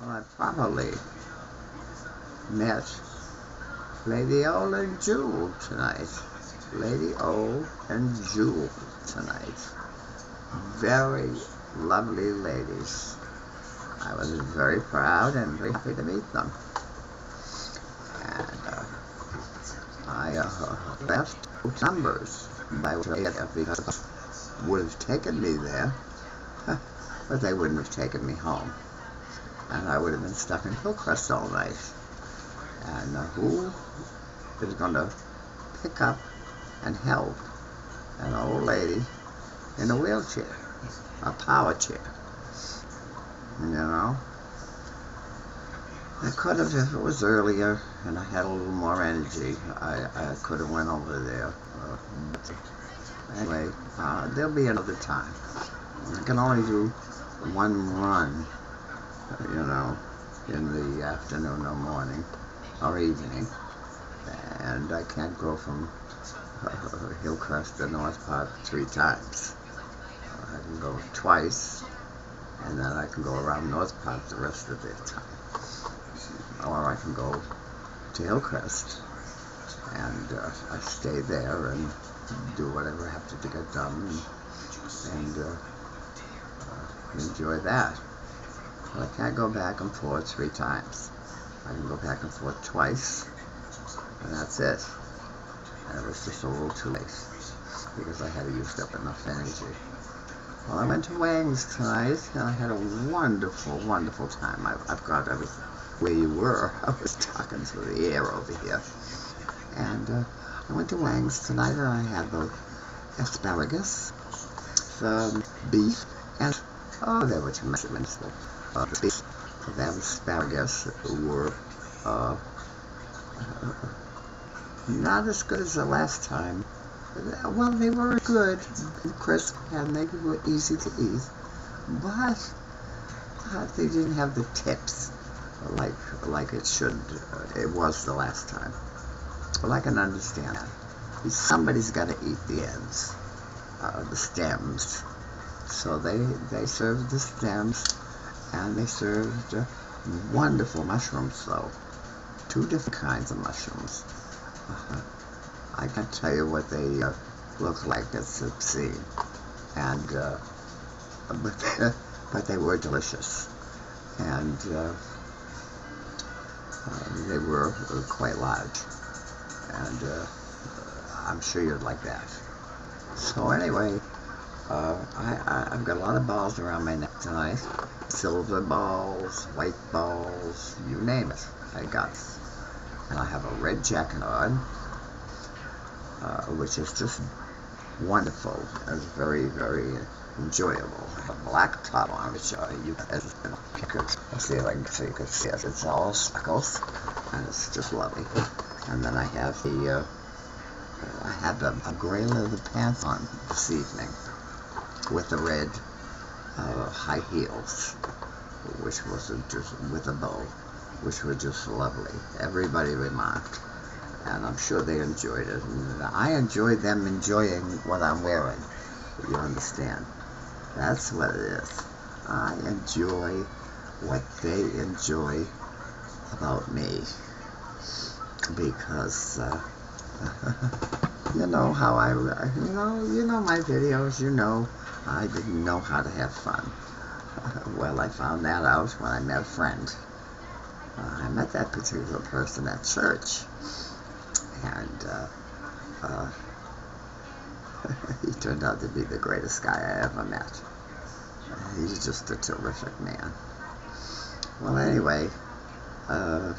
Well, I probably met Lady O and Jewel tonight. Lady O and Jewel tonight. Very lovely ladies. I was very proud and very happy to meet them. And I left numbers by because would have taken me there, but they wouldn't have taken me home. And I would have been stuck in Hillcrest all night. And who is going to pick up and help an old lady in a wheelchair, a power chair? You know? I could have, if it was earlier and I had a little more energy, I could have went over there. Anyway, there'll be another time. I can only do one run, you know, in the afternoon or morning or evening, and I can't go from Hillcrest to North Park 3 times. I can go twice, and then I can go around North Park the rest of the time. Or I can go to Hillcrest, and I stay there and do whatever I have to get done, and enjoy that. But I can't go back and forth 3 times. I can go back and forth twice, and that's it. And it was just a little too late, because I had used up enough energy. Well, I went to Wang's tonight, and I had a wonderful, wonderful time. I've got everything where you were. I was talking through the air over here. And I went to Wang's tonight, and I had the asparagus, the beef, and there were two measurements. The beef, the asparagus were not as good as the last time. Well, they were good and crisp, and they were easy to eat, but they didn't have the tips like it should. It was the last time. Well, I can understand that. Somebody's got to eat the ends, the stems. So they served the stems, and they served wonderful mushrooms, though. 2 different kinds of mushrooms. I can't tell you what they look like. It's obscene, and but they were delicious, and they were quite large, and I'm sure you'd like that. So anyway, I've got a lot of balls around my neck tonight. Silver balls, white balls, you name it, I got. And I have a red jacket on, which is just wonderful. It's very, very enjoyable. A black top on, which you could see if I can see, you could see it. It's all speckles, and it's just lovely. And then I have a gray leather pants on this evening with the red high heels, which was just with a bow, which were just lovely. Everybody remarked, and I'm sure they enjoyed it. And I enjoyed them enjoying what I'm wearing. You understand? That's what it is. I enjoy what they enjoy about me, because you know how you know my videos. You know I didn't know how to have fun. Well, I found that out when I met a friend. I met that particular person at church, and he turned out to be the greatest guy I ever met. He's just a terrific man. Well, anyway, I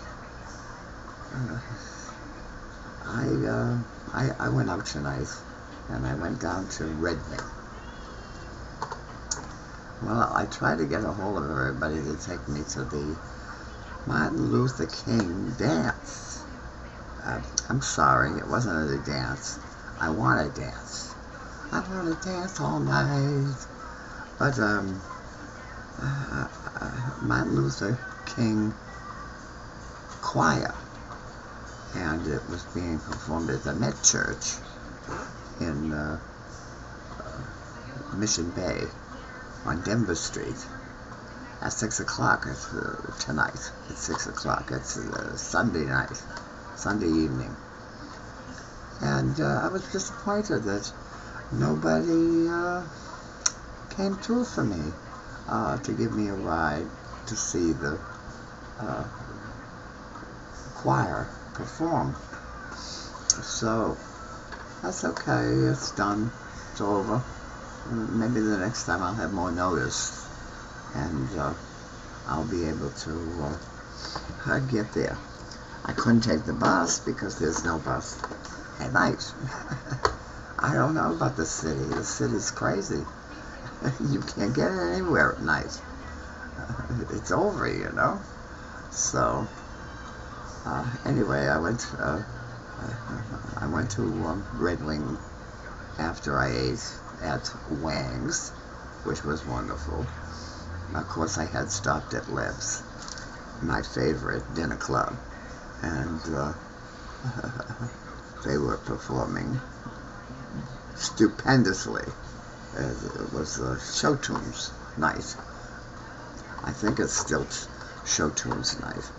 went out tonight, and I went down to Redmond. Well, I tried to get a hold of everybody to take me to the Martin Luther King dance. I'm sorry, it wasn't a dance. I want to dance. I want to dance all night. But Martin Luther King choir, and it was being performed at the Met Church in Mission Bay on Denver Street. at 6 o'clock tonight. At 6 o'clock. It's Sunday night, Sunday evening. And I was disappointed that nobody came through for me to give me a ride to see the choir perform. So that's okay. It's done. It's over. Maybe the next time I'll have more notice, and I'll be able to get there. I couldn't take the bus because there's no bus at night. I don't know about the city. The city's crazy. You can't get anywhere at night. It's over, you know. So anyway, I went to Red Wing after I ate at Wang's, which was wonderful. Of course, I had stopped at Leb's, my favorite dinner club, and they were performing stupendously. It was Show Tunes night. I think it's still Show Tunes night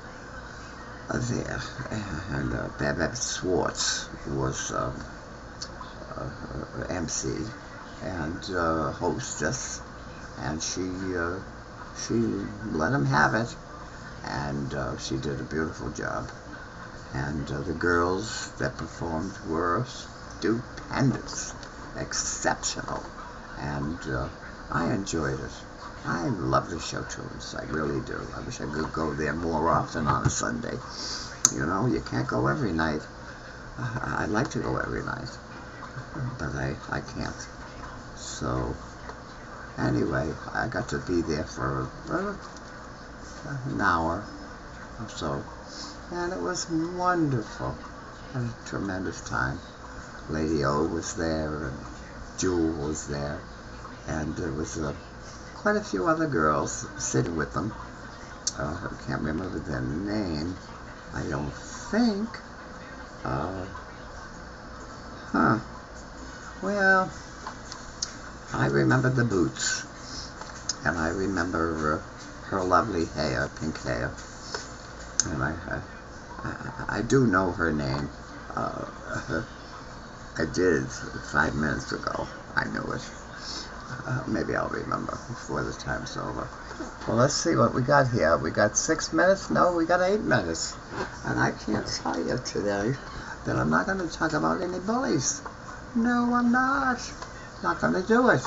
there. And Babette Schwartz was MC and hostess, and she let him have it, and she did a beautiful job. And the girls that performed were stupendous, exceptional, and I enjoyed it. I love the Show Tunes, I really do. I wish I could go there more often on a Sunday. You know, you can't go every night. I'd like to go every night, but I can't. So anyway, I got to be there for an hour or so, and it was wonderful. I had a tremendous time. Lady O was there, and Jewel was there, and there was quite a few other girls sitting with them. I can't remember their name. I don't think. Well, I remember the Boots, and I remember her lovely hair, pink hair, and I do know her name. I did 5 minutes ago. I knew it. Maybe I'll remember before the time's over. Well, let's see what we got here. We got 6 minutes? No, we got 8 minutes. And I can't tell you today that I'm not going to talk about any bullies. No, I'm not. Not going to do it.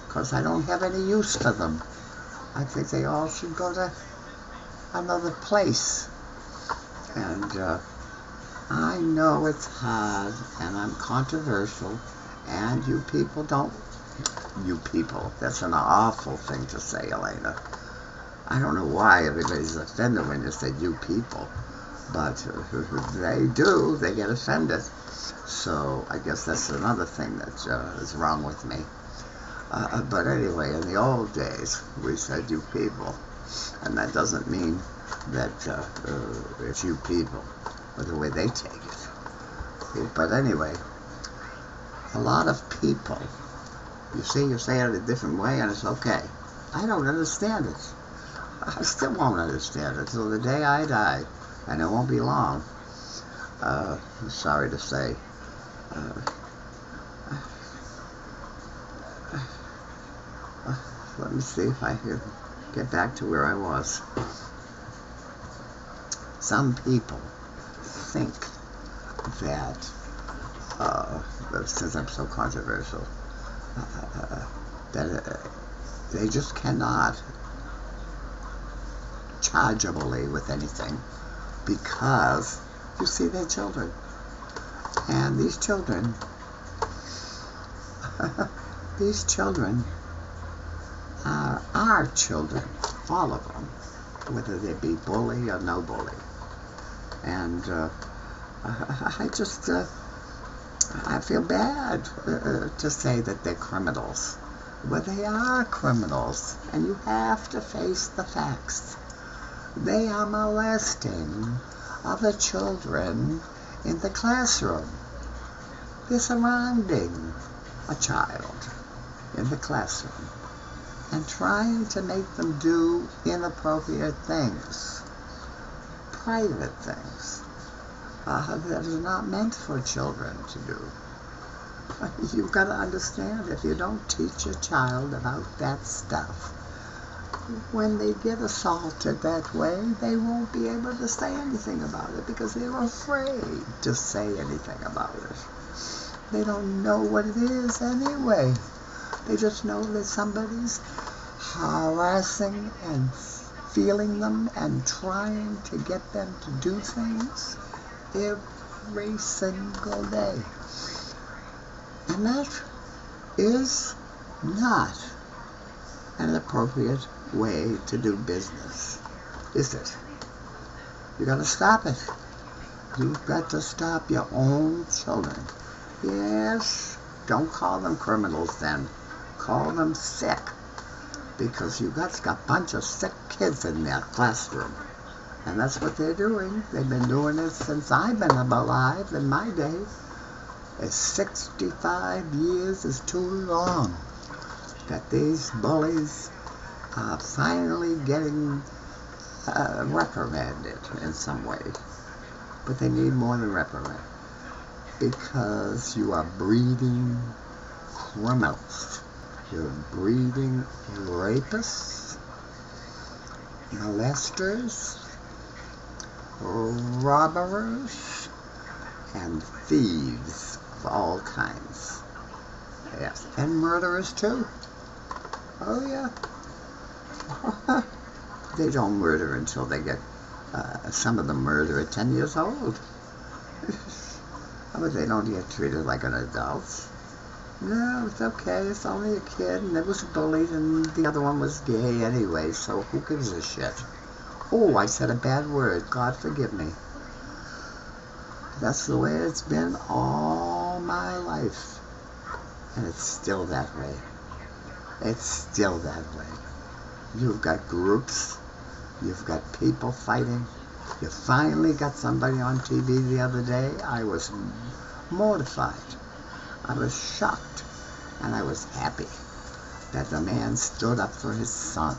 Because I don't have any use for them. I think they all should go to another place. And I know it's hard, and I'm controversial, and you people don't. You people, that's an awful thing to say, Elena. I don't know why everybody's offended when you say you people, but they do, they get offended. So I guess that's another thing that is wrong with me. But anyway, in the old days, we said you people, and that doesn't mean that it's you people, or the way they take it. But anyway, a lot of people, you see, you say it a different way, and it's okay. I don't understand it. I still won't understand it till the day I die, and it won't be long. I'm sorry to say. Let me see if I can get back to where I was. Some people think that, since I'm so controversial, that they just cannot charge a bully with anything because, you see, they're children. And these children, are our children, all of them, whether they be bully or no bully. And I feel bad to say that they're criminals. Well, they are criminals, and you have to face the facts. They are molesting other children in the classroom. They're surrounding a child in the classroom. and trying to make them do inappropriate things, private things, that are not meant for children to do. You've got to understand, if you don't teach a child about that stuff, when they get assaulted that way, they won't be able to say anything about it because they're afraid to say anything about it. They don't know what it is anyway. They just know that somebody's harassing and feeling them and trying to get them to do things every single day. And that is not an appropriate way to do business, is it? You got to stop it. You've got to stop your own children. Yes, don't call them criminals then. Call them sick. Because you've got a bunch of sick kids in their classroom. And that's what they're doing. They've been doing it since I've been alive in my day. 65 years is too long that these bullies are finally getting reprimanded in some way. But they need more than reprimand, because you are breeding criminals. You're breeding rapists, molesters, robbers, and thieves of all kinds. Yes, and murderers too. Oh yeah. They don't murder until they get, some of them murder at 10 years old. But they don't get treated like an adult. No, it's okay, it's only a kid, and it was bullied, and the other one was gay anyway, so who gives a shit? Oh, I said a bad word, God forgive me. That's the way it's been all my life. And it's still that way. It's still that way. You've got groups, you've got people fighting. You finally got somebody on TV the other day. I was mortified. I was shocked. And I was happy that the man stood up for his son.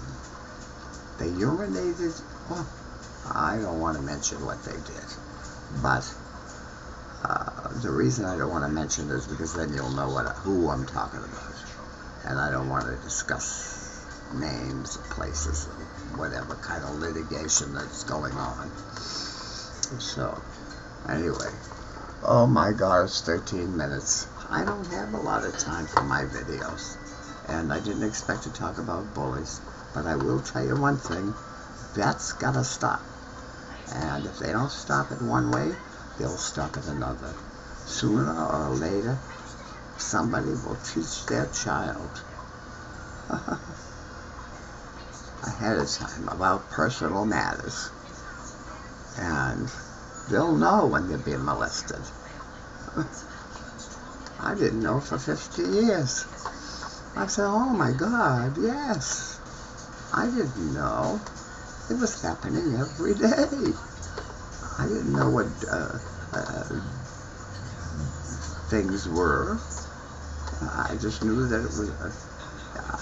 They urinated. Oh, I don't want to mention what they did. But the reason I don't want to mention it is because then you'll know who I'm talking about. And I don't want to discuss names of places and whatever kind of litigation that's going on. So, anyway. Oh my God, it's 13 minutes. I don't have a lot of time for my videos. And I didn't expect to talk about bullies. But I will tell you one thing. That's got to stop. And if they don't stop it one way, they'll stop it another. Sooner or later, somebody will teach their child ahead of time about personal matters. And they'll know when they're being molested. I didn't know for 50 years. I said, oh my God, yes. I didn't know. It was happening every day. I didn't know what things were. I just knew that it was,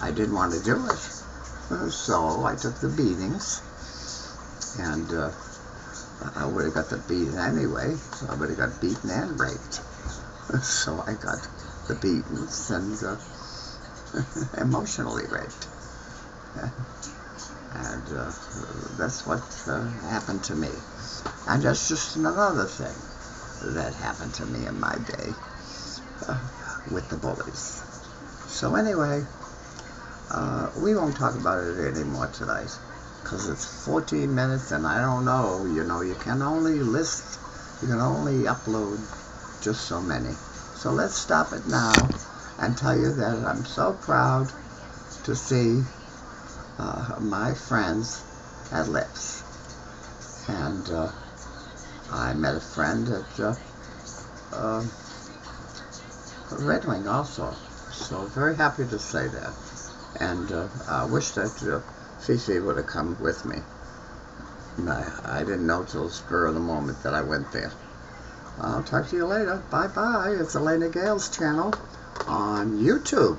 I didn't want to do it. So I took the beatings, and I would have got the beating anyway. So I would have got beaten and raped. So I got the beatings and emotionally raped. And that's what happened to me. And that's just another thing that happened to me in my day with the bullies. So anyway, we won't talk about it anymore tonight, because it's 14 minutes and I don't know, you can only upload just so many. So let's stop it now and tell you that I'm so proud to see my friends at Lips. And I met a friend at Red Wing also. So very happy to say that. And I wish that Fifi would have come with me. And I didn't know till the spur of the moment that I went there. I'll talk to you later. Bye-bye. It's Elena Gale's channel on YouTube.